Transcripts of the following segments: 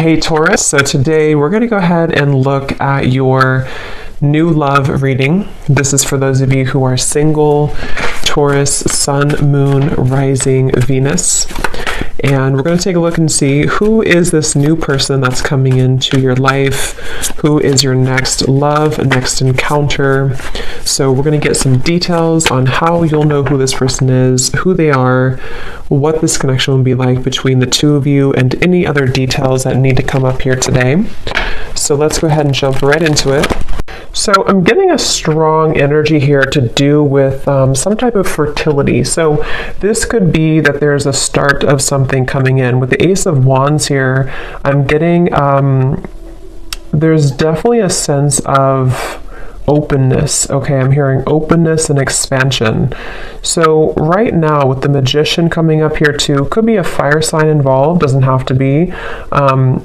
Hey Taurus, so today we're going to go ahead and look at your new love reading. This is for those of you who are single, Taurus, Sun, Moon, Rising, Venus. And we're going to take a look and see who is this new person that's coming into your life, who is your next love, next encounter. So we're going to get some details on how you'll know who this person is, who they are, what this connection will be like between the two of you, and any other details that need to come up here today. So let's go ahead and jump right into it. So I'm getting a strong energy here to do with some type of fertility. So this could be that there's a start of something coming in. With the Ace of Wands here, I'm getting, there's definitely a sense of openness. Okay, I'm hearing openness and expansion. So right now with the Magician coming up here too, could be a fire sign involved, doesn't have to be.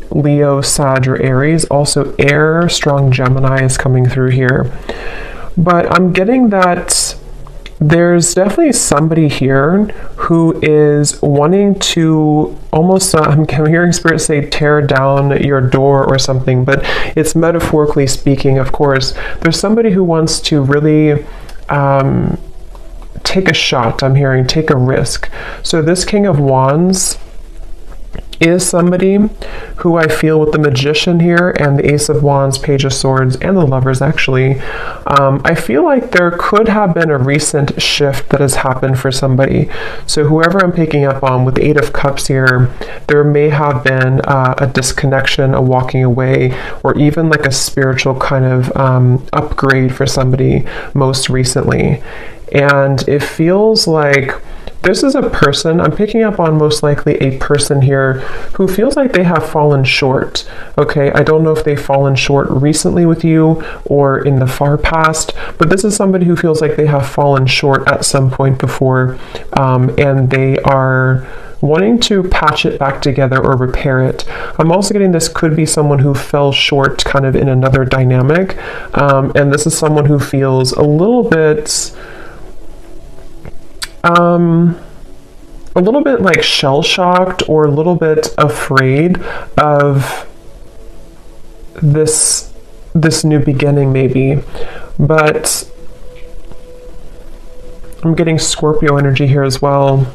Leo, Sag, or Aries. Also air, strong Gemini is coming through here. But I'm getting that there's definitely somebody here who is wanting to almost, I'm hearing Spirit say tear down your door or something, but it's metaphorically speaking, of course. There's somebody who wants to really take a shot, I'm hearing, take a risk. So this King of Wands is somebody who I feel with the Magician here and the Ace of Wands, Page of Swords, and the Lovers actually, I feel like there could have been a recent shift that has happened for somebody. So whoever I'm picking up on with the Eight of Cups here, there may have been a disconnection, a walking away, or even like a spiritual kind of upgrade for somebody most recently. And it feels like this is a person, I'm picking up on most likely a person here who feels like they have fallen short. Okay, I don't know if they've fallen short recently with you or in the far past, but this is somebody who feels like they have fallen short at some point before, and they are wanting to patch it back together or repair it. I'm also getting this could be someone who fell short kind of in another dynamic, and this is someone who feels a little bit like shell-shocked or a little bit afraid of this new beginning maybe. But I'm getting Scorpio energy here as well.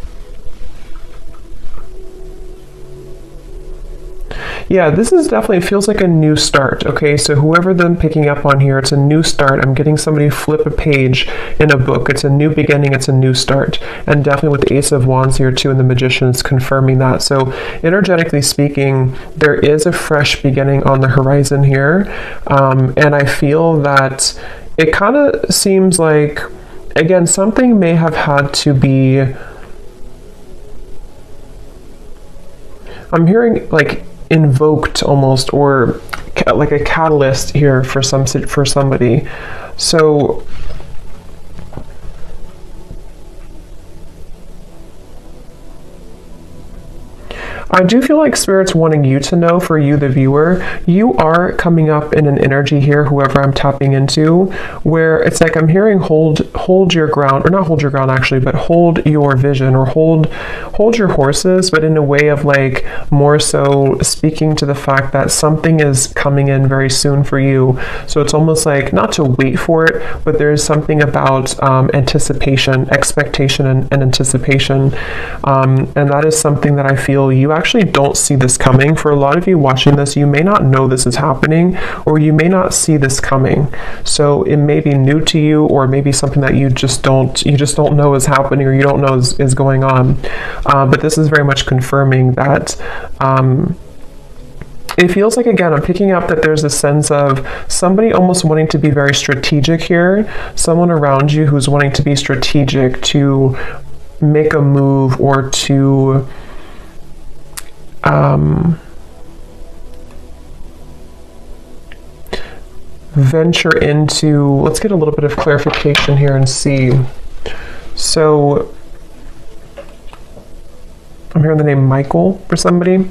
Yeah, this is definitely feels like a new start. Okay, so whoever I'm picking up on here, it's a new start. I'm getting somebody flip a page in a book. It's a new beginning, it's a new start. And definitely with the Ace of Wands here too, and the Magician's confirming that. So energetically speaking, there is a fresh beginning on the horizon here. And I feel that it kind of seems like, again, something may have had to be, I'm hearing like invoked almost, or like a catalyst here for somebody. So I do feel like Spirit's wanting you to know, for you, the viewer, you are coming up in an energy here, whoever I'm tapping into, where it's like I'm hearing hold your ground, or not hold your ground actually, but hold your vision, or hold your horses, but in a way of like more so speaking to the fact that something is coming in very soon for you. So it's almost like not to wait for it, but there's something about anticipation, expectation, and anticipation. And that is something that I feel you actually don't see this coming. For a lot of you watching this, you may not know this is happening, or you may not see this coming. So it may be new to you, or maybe something that you just don't know is happening, or you don't know is going on. But this is very much confirming that it feels like, again, I'm picking up that there's a sense of somebody almost wanting to be very strategic here, someone around you who's wanting to be strategic, to make a move, or to venture into, let's get a little bit of clarification here and see. So I'm hearing the name Michael for somebody.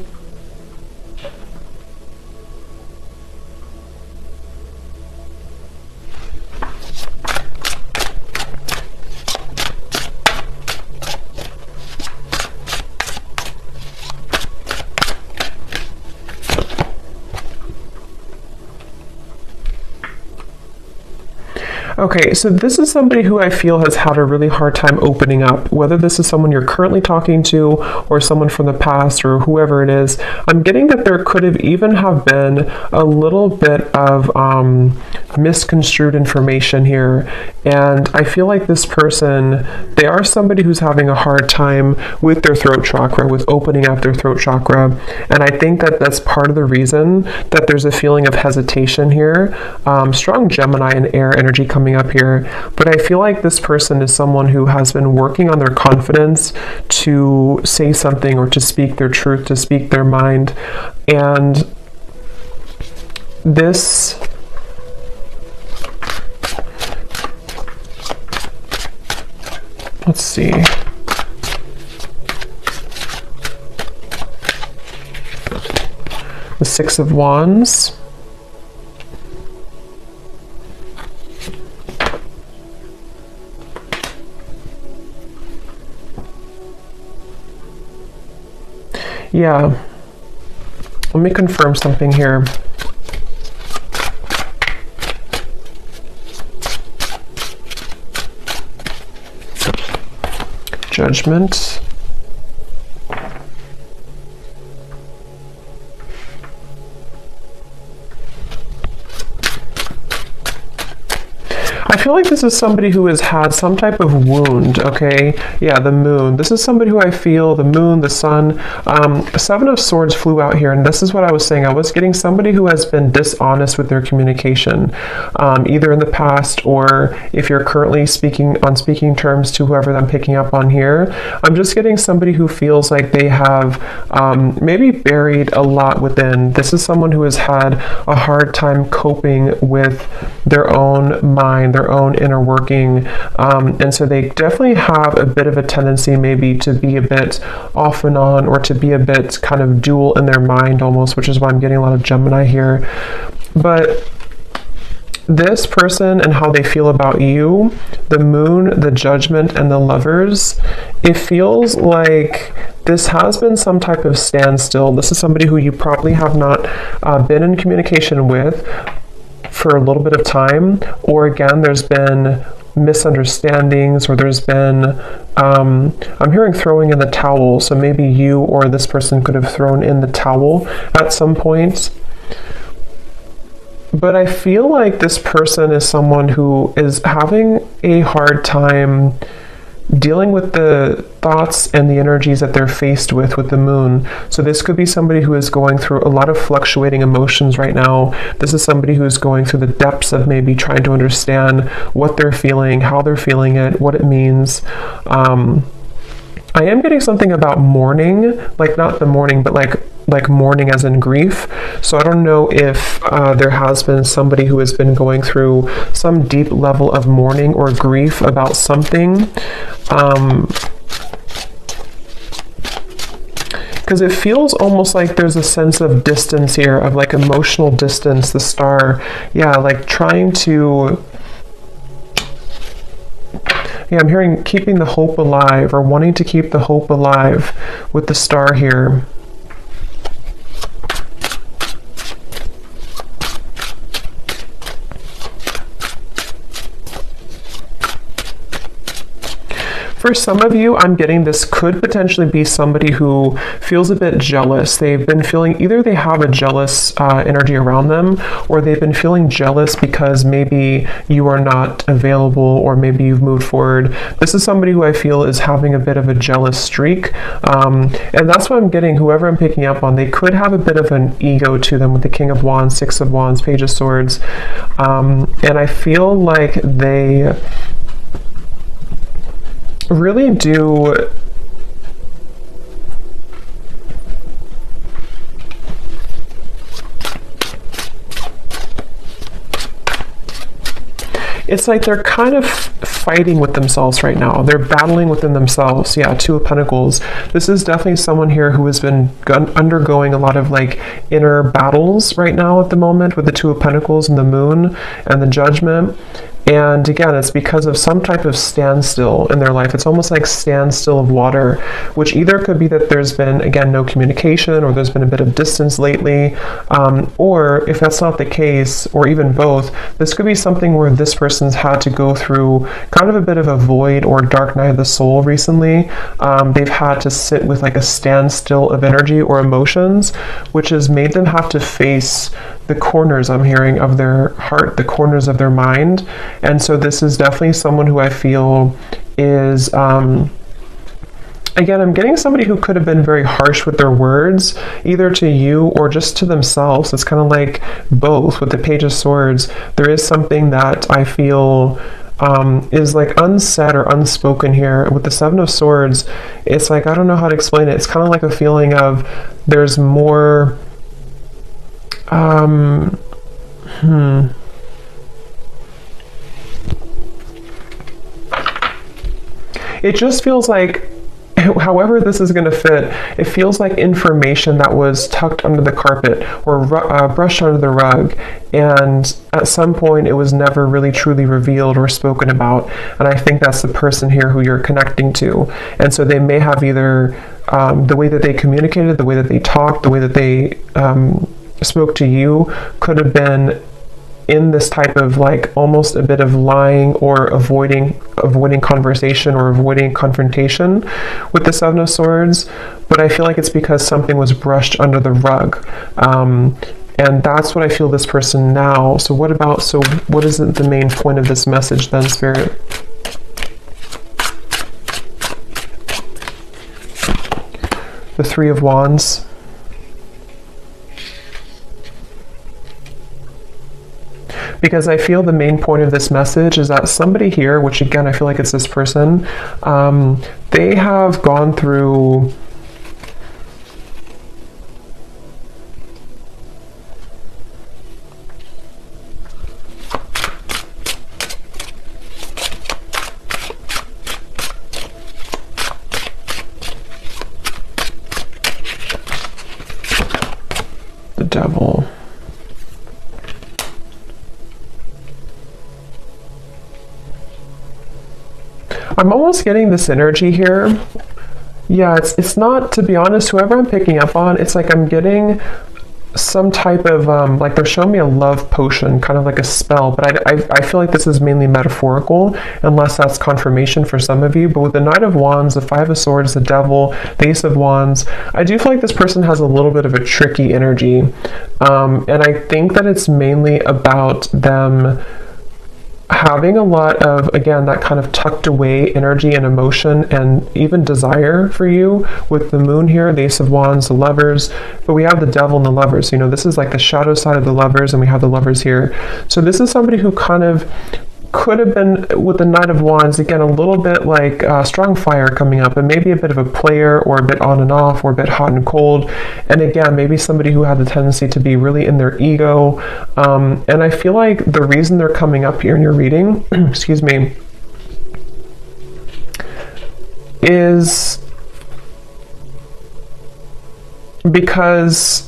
Okay, so this is somebody who I feel has had a really hard time opening up, whether this is someone you're currently talking to or someone from the past or whoever it is. I'm getting that there could have even have been a little bit of misconstrued information here. And I feel like this person, they are somebody who's having a hard time with their throat chakra, with opening up their throat chakra. And I think that that's part of the reason that there's a feeling of hesitation here. Strong Gemini and air energy coming up here, but I feel like this person is someone who has been working on their confidence to say something or to speak their truth, to speak their mind. And this let's see. The Six of Wands. Yeah, let me confirm something here. Judgment. I feel like this is somebody who has had some type of wound, okay? Yeah, the moon. This is somebody who I feel, the moon, the sun. Seven of Swords flew out here, and this is what I was saying. I was getting somebody who has been dishonest with their communication, either in the past or if you're currently on speaking terms to whoever I'm picking up on here. I'm just getting somebody who feels like they have maybe buried a lot within. This is someone who has had a hard time coping with their own mind, their own inner working, and so they definitely have a bit of a tendency maybe to be a bit off and on, or to be a bit kind of dual in their mind almost, which is why I'm getting a lot of Gemini here. But this person and how they feel about you, the moon, the judgment, and the lovers, it feels like this has been some type of standstill. This is somebody who you probably have not been in communication with for a little bit of time, or again, there's been misunderstandings, or there's been I'm hearing throwing in the towel. So maybe you or this person could have thrown in the towel at some point. But I feel like this person is someone who is having a hard time dealing with the thoughts and the energies that they're faced with the moon. So this could be somebody who is going through a lot of fluctuating emotions right now. This is somebody who is going through the depths of maybe trying to understand what they're feeling, how they're feeling it, what it means. I am getting something about mourning, like not the mourning, but like mourning as in grief. So I don't know if there has been somebody who has been going through some deep level of mourning or grief about something. Because it feels almost like there's a sense of distance here, of like emotional distance, the star. Yeah, like trying to... Yeah, I'm hearing keeping the hope alive, or wanting to keep the hope alive with the star here. For some of you, I'm getting this could potentially be somebody who feels a bit jealous. They've been feeling, either they have a jealous energy around them, or they've been feeling jealous because maybe you are not available, or maybe you've moved forward. This is somebody who I feel is having a bit of a jealous streak. And that's what I'm getting, whoever I'm picking up on, they could have a bit of an ego to them with the King of Wands, Six of Wands, Page of Swords. And I feel like they really do it's like they're kind of fighting with themselves right now. They're battling within themselves. Yeah, Two of Pentacles. This is definitely someone here who has been undergoing a lot of like inner battles right now at the moment with the Two of Pentacles and the moon and the Judgment. And again, it's because of some type of standstill in their life. It's almost like standstill of water, which either could be that there's been, again, no communication, or there's been a bit of distance lately. Or if that's not the case, or even both, this could be something where this person's had to go through kind of a bit of a void or dark night of the soul recently. They've had to sit with like a standstill of energy or emotions, which has made them have to face the corners, I'm hearing, of their heart, the corners of their mind. And so this is definitely someone who I feel is, again, I'm getting somebody who could have been very harsh with their words, either to you or just to themselves. It's kind of like both. With the Page of Swords, there is something that I feel is like unsaid or unspoken here. With the Seven of Swords, it's like, I don't know how to explain it. It's kind of like a feeling of there's more, it just feels like, however this is going to fit, it feels like information that was tucked under the carpet or brushed under the rug, and at some point it was never really truly revealed or spoken about. And I think that's the person here who you're connecting to. And so they may have either the way that they communicated, the way that they talked, the way that they spoke to you could have been in this type of like almost a bit of lying or avoiding conversation or avoiding confrontation with the Seven of Swords. But I feel like it's because something was brushed under the rug. And that's what I feel this person now. So what is the main point of this message then, Spirit? The Three of Wands. Because I feel the main point of this message is that somebody here, which again, I feel like it's this person, they have gone through the Devil. I'm almost getting this energy here. Yeah, it's not, to be honest, whoever I'm picking up on, it's like I'm getting some type of, like they're showing me a love potion, kind of like a spell, but I feel like this is mainly metaphorical, unless that's confirmation for some of you. But with the Knight of Wands, the Five of Swords, the Devil, the Ace of Wands, I do feel like this person has a little bit of a tricky energy. And I think that it's mainly about them having a lot of, again, that kind of tucked away energy and emotion and even desire for you. With the Moon here, the Ace of Wands, the Lovers, but we have the Devil and the Lovers. You know, this is like the shadow side of the Lovers, and we have the Lovers here. So this is somebody who kind of could have been, with the Knight of Wands, again, a little bit like strong fire coming up, and maybe a bit of a player, or a bit on and off, or a bit hot and cold. And again, maybe somebody who had the tendency to be really in their ego. And I feel like the reason they're coming up here in your reading, excuse me, is because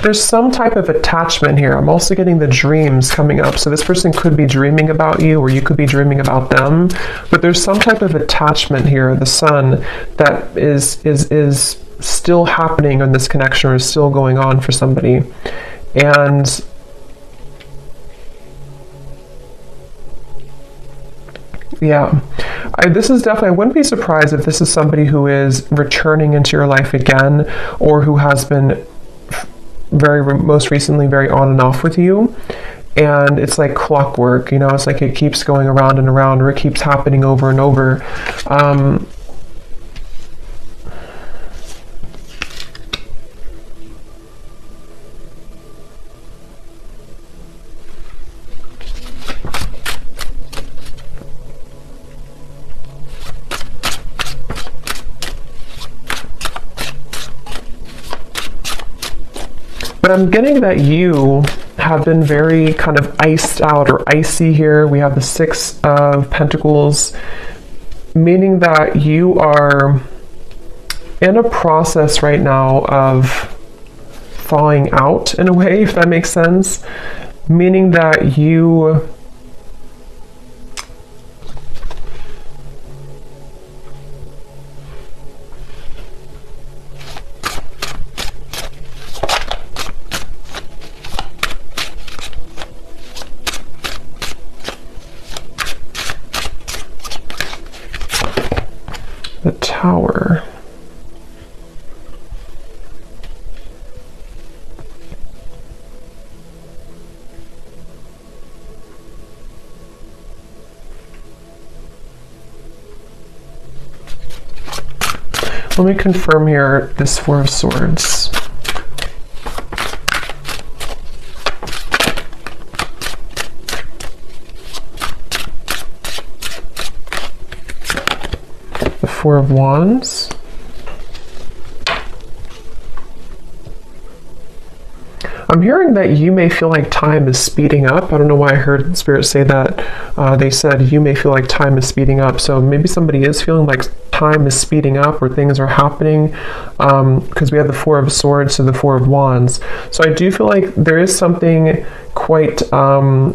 there's some type of attachment here. I'm also getting the dreams coming up. So this person could be dreaming about you, or you could be dreaming about them. But there's some type of attachment here, the Sun, that is still happening in this connection, or is still going on for somebody. And yeah, this is definitely, I wouldn't be surprised if this is somebody who is returning into your life again, or who has been most recently very on and off with you. And it's like clockwork, you know, it's like it keeps going around and around, or it keeps happening over and over. But I'm getting that you have been very kind of iced out or icy here. We have the Six of Pentacles, meaning that you are in a process right now of thawing out in a way, if that makes sense, meaning that you the Tower. Let me confirm here this Four of Swords. The Four of Wands. I'm hearing that you may feel like time is speeding up. I don't know why I heard Spirit say that. They said you may feel like time is speeding up. So maybe somebody is feeling like time is speeding up or things are happening, because we have the Four of Swords to the Four of Wands. So I do feel like there is something quite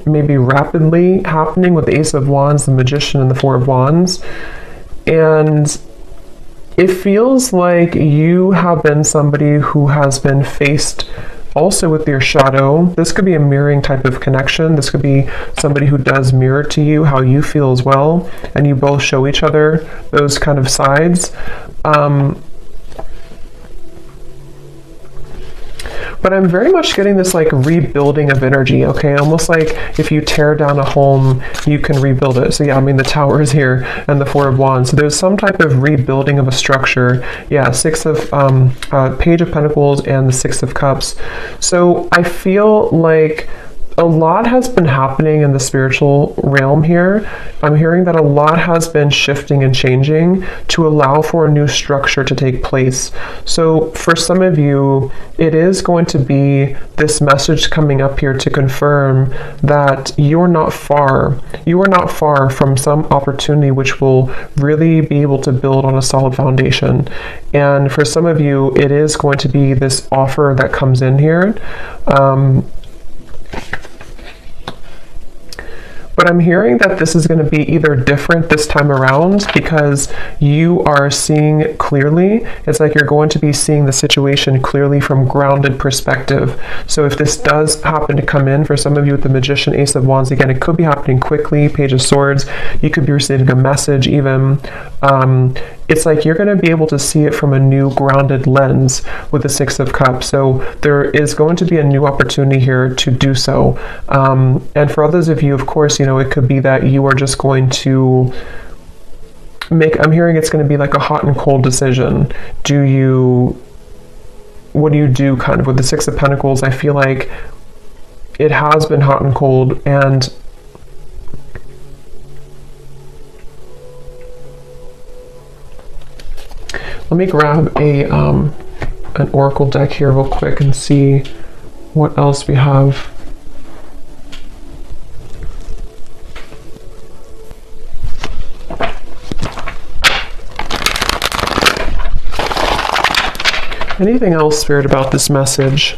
maybe rapidly happening with the Ace of Wands, the Magician, and the Four of Wands. And it feels like you have been somebody who has been faced also with your shadow. This could be a mirroring type of connection. This could be somebody who does mirror to you how you feel as well, and you both show each other those kind of sides. But I'm very much getting this like rebuilding of energy, okay? Almost like if you tear down a home, you can rebuild it. So yeah, I mean, the Tower is here and the Four of Wands. So there's some type of rebuilding of a structure. Yeah, Page of Pentacles and the Six of Cups. So I feel like a lot has been happening in the spiritual realm here. I'm hearing that a lot has been shifting and changing to allow for a new structure to take place. So for some of you, it is going to be this message coming up here to confirm that you're not far. You are not far from some opportunity which will really be able to build on a solid foundation. And for some of you, it is going to be this offer that comes in here. But I'm hearing that this is going to be either different this time around because you are seeing clearly. It's like you're going to be seeing the situation clearly from grounded perspective. So if this does happen to come in for some of you with the Magician, Ace of Wands, again, it could be happening quickly, Page of Swords. You could be receiving a message even. It's like you're going to be able to see it from a new grounded lens with the Six of Cups. So there is going to be a new opportunity here to do so. And for others of you, of course, you know, it could be that you are just going to I'm hearing it's going to be like a hot and cold decision. What do you do kind of with the Six of Pentacles? I feel like it has been hot and cold, and let me grab an oracle deck here real quick and see what else we have. Anything else, Spirit, about this message?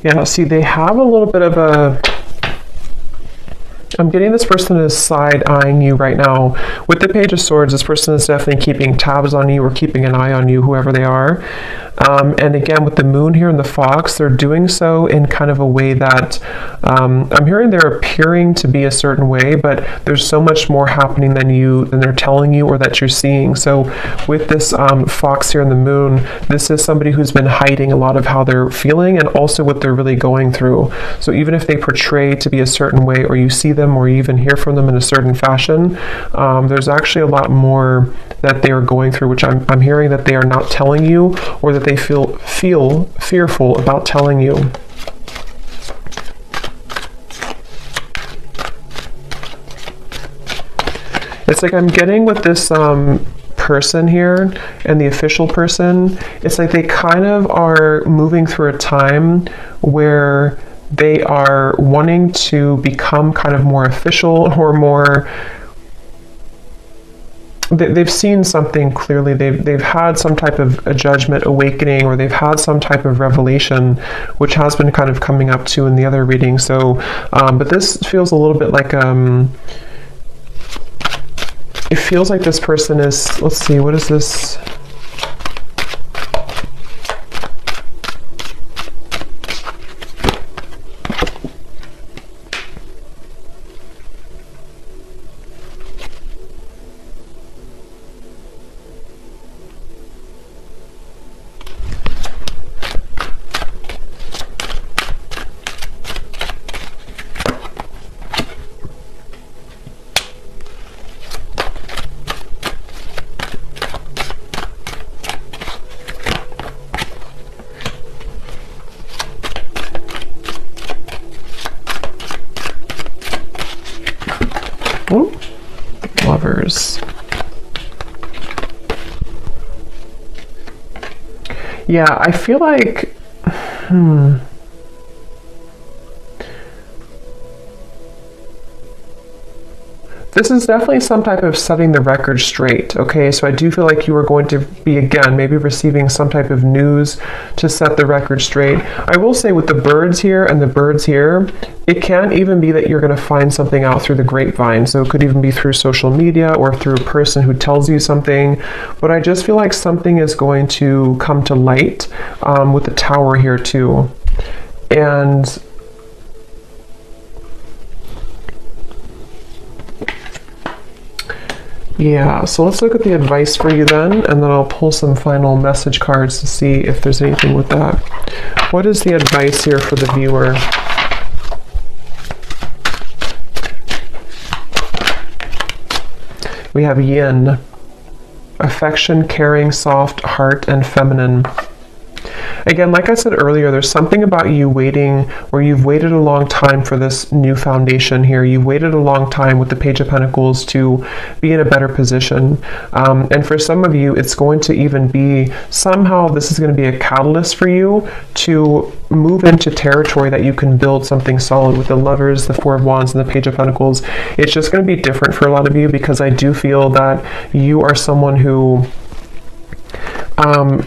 Yeah, see, they have a little bit of I'm getting this person is side-eyeing you right now. With the Page of Swords, this person is definitely keeping tabs on you or keeping an eye on you, whoever they are. And again, with the moon here and the fox, they're doing so in kind of a way that I'm hearing they're appearing to be a certain way, but there's so much more happening than they're telling you or that you're seeing. So with this fox here and the moon, this is somebody who's been hiding a lot of how they're feeling and also what they're really going through. So even if they portray to be a certain way, or you see them or you even hear from them in a certain fashion, there's actually a lot more that they are going through, which I'm hearing that they are not telling you, or that they feel fearful about telling you. It's like I'm getting with this person here and the official person, it's like they kind of are moving through a time where they are wanting to become kind of more official or more. They've seen something clearly. They've had some type of a judgment awakening, or they've had some type of revelation, which has been kind of coming up too in the other reading. So, but this feels a little bit like it feels like this person is. Let's see, what is this? Ooh, Lovers. Yeah, I feel like, this is definitely some type of setting the record straight, okay? So I do feel like you are going to be, again, maybe receiving some type of news to set the record straight. I will say with the birds here and the birds here, it can even be that you're going to find something out through the grapevine. So it could even be through social media or through a person who tells you something. But I just feel like something is going to come to light with the tower here too. And yeah, so let's look at the advice for you then, and then I'll pull some final message cards to see if there's anything with that. What is the advice here for the viewer? We have yin, affection, caring, soft, heart, and feminine. Again, like I said earlier, there's something about you waiting, or you've waited a long time for this new foundation here. You've waited a long time with the Page of Pentacles to be in a better position. And for some of you, it's going to even be, somehow this is going to be a catalyst for you to move into territory that you can build something solid with the Lovers, the Four of Wands, and the Page of Pentacles. It's just going to be different for a lot of you, because I do feel that you are someone who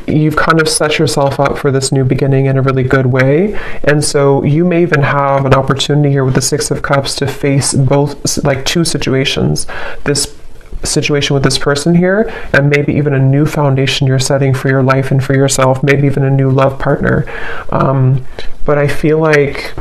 you've kind of set yourself up for this new beginning in a really good way. And so you may even have an opportunity here with the Six of Cups to face both, like two situations. This situation with this person here, and maybe even a new foundation you're setting for your life and for yourself, maybe even a new love partner. But I feel like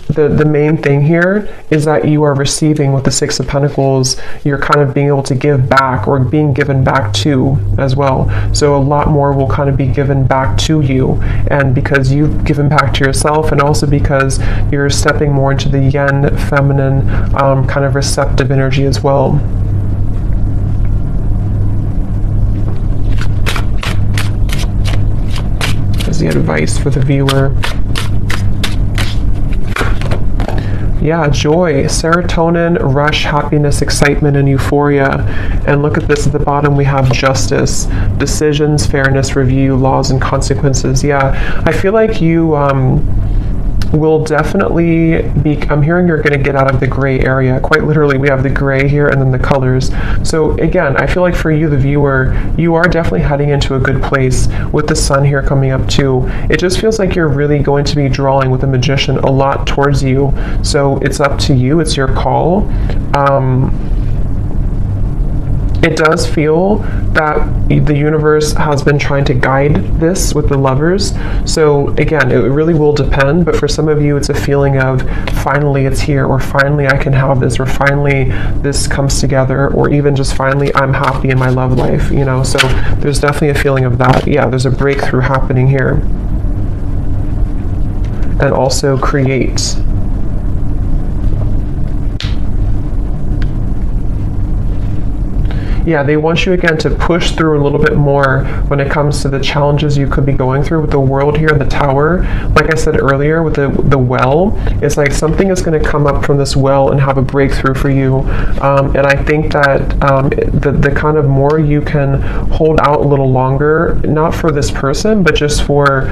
the main thing here is that you are receiving with the Six of Pentacles. You're kind of being able to give back, or being given back to as well. So a lot more will kind of be given back to you, and because you've given back to yourself, and also because you're stepping more into the yin, feminine, kind of receptive energy as well. There's the advice for the viewer. Yeah, joy, serotonin, rush, happiness, excitement, and euphoria. And look at this at the bottom, we have justice, decisions, fairness, review, laws, and consequences. Yeah, I feel like you will definitely be, I'm hearing you're going to get out of the gray area. Quite literally, we have the gray here and then the colors. So again, I feel like for you, the viewer, you are definitely heading into a good place with the sun here coming up too. It just feels like you're really going to be drawing with the Magician a lot towards you. So it's up to you. It's your call. It does feel that the universe has been trying to guide this with the Lovers. So again, it really will depend, but for some of you, it's a feeling of finally it's here, or finally I can have this, or finally this comes together, or even just finally I'm happy in my love life, you know? So there's definitely a feeling of that. Yeah, there's a breakthrough happening here. And also create. Yeah, they want you again to push through a little bit more when it comes to the challenges you could be going through with the World here, the Tower. Like I said earlier with the well, it's like something is going to come up from this well and have a breakthrough for you. And I think that the kind of more you can hold out a little longer, not for this person, but just for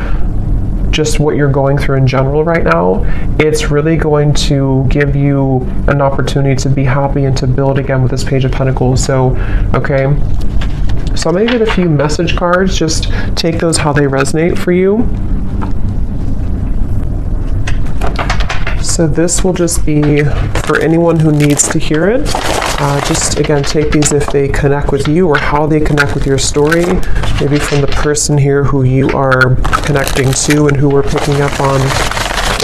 what you're going through in general right now, it's really going to give you an opportunity to be happy and to build again with this Page of Pentacles. So, okay. So I'm going to get a few message cards. Just take those how they resonate for you. So this will just be for anyone who needs to hear it. Just again, take these if they connect with you or how they connect with your story. Maybe from the person here who you are connecting to and who we're picking up on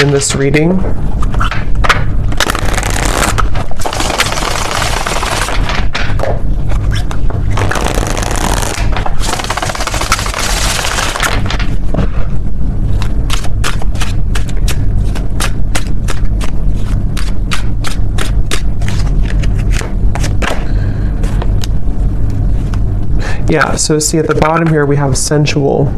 in this reading. Yeah, so see at the bottom here we have sensual.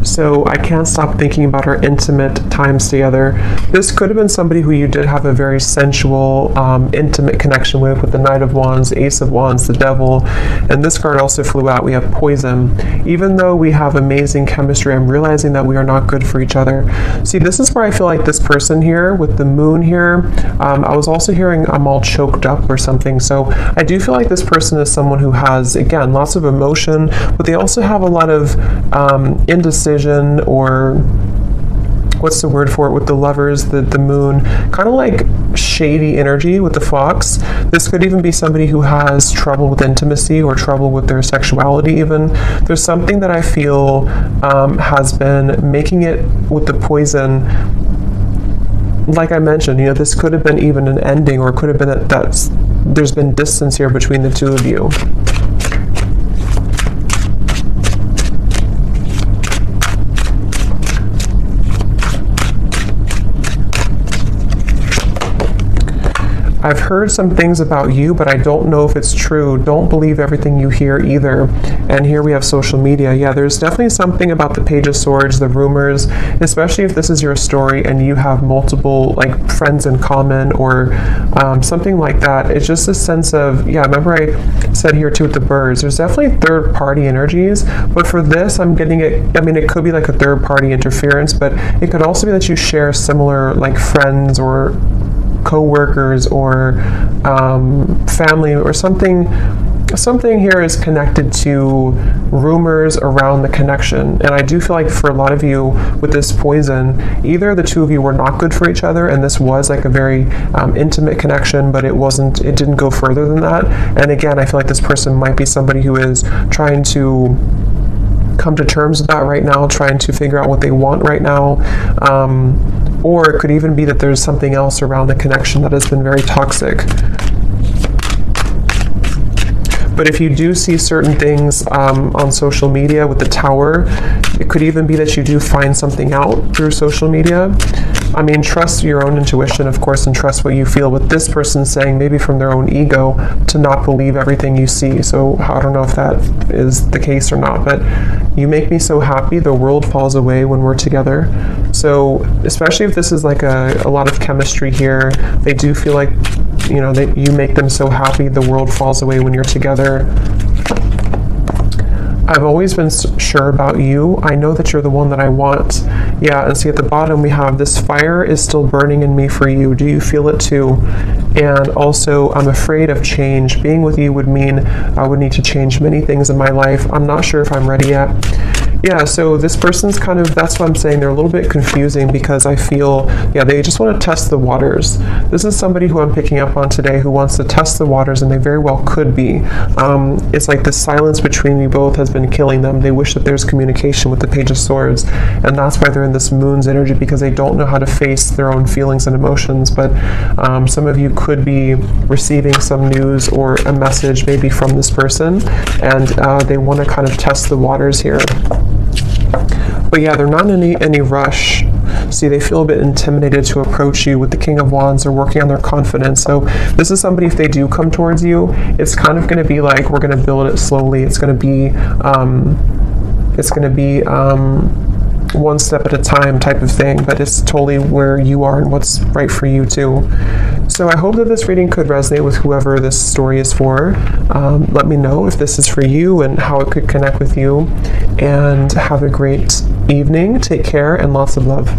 So I can't stop thinking about our intimate times together. This could have been somebody who you did have a very sensual, intimate connection with the Knight of Wands, the Ace of Wands, the Devil. And this card also flew out. We have poison. Even though we have amazing chemistry, I'm realizing that we are not good for each other. See, this is where I feel like this person here with the moon here, I was also hearing I'm all choked up or something. So I do feel like this person is someone who has, again, lots of emotion, but they also have a lot of indecision, or what's the word for it with the Lovers, the moon, kind of like shady energy with the Fox. This could even be somebody who has trouble with intimacy or trouble with their sexuality even. There's something that I feel has been making it with the poison. Like I mentioned, you know, this could have been even an ending, or it could have been that there's been distance here between the two of you. I've heard some things about you, but I don't know if it's true. Don't believe everything you hear either. And here we have social media. Yeah, there's definitely something about the Page of Swords, the rumors, especially if this is your story and you have multiple like friends in common or something like that. It's just a sense of, yeah, remember I said here too with the birds, there's definitely third party energies, but for this I'm getting it, I mean, it could be like a third party interference, but it could also be that you share similar like friends or co-workers or family or something here is connected to rumors around the connection. And I do feel like for a lot of you with this poison, either the two of you were not good for each other and this was like a very intimate connection, but it didn't go further than that. And again, I feel like this person might be somebody who is trying to come to terms with that right now, trying to figure out what they want right now. Or it could even be that there's something else around the connection that has been very toxic. But if you do see certain things on social media with the Tower, it could even be that you do find something out through social media. I mean, trust your own intuition, of course, and trust what you feel. But this person's saying, maybe from their own ego, to not believe everything you see. So I don't know if that is the case or not, but you make me so happy, the world falls away when we're together. So especially if this is like a lot of chemistry here, they do feel like, you know, that you make them so happy, the world falls away when you're together. I've always been sure about you. I know that you're the one that I want. Yeah, and see at the bottom we have this fire is still burning in me for you. Do you feel it too? And also, I'm afraid of change. Being with you would mean I would need to change many things in my life. I'm not sure if I'm ready yet. Yeah, so this person's kind of, that's what I'm saying, they're a little bit confusing because I feel, yeah, they just want to test the waters. This is somebody who I'm picking up on today who wants to test the waters, and they very well could be. It's like the silence between you both has been killing them. They wish that there's communication with the Page of Swords, and that's why they're in this Moon's energy, because they don't know how to face their own feelings and emotions. But some of you could be receiving some news or a message maybe from this person, and they want to kind of test the waters here. But yeah, they're not in any rush. See, they feel a bit intimidated to approach you. With the King of Wands, they're working on their confidence. So this is somebody, if they do come towards you, it's kind of going to be like, we're going to build it slowly. It's going to be one step at a time type of thing, but it's totally where you are and what's right for you too. So I hope that this reading could resonate with whoever this story is for. Let me know if this is for you and how it could connect with you. And have a great evening. Take care and lots of love.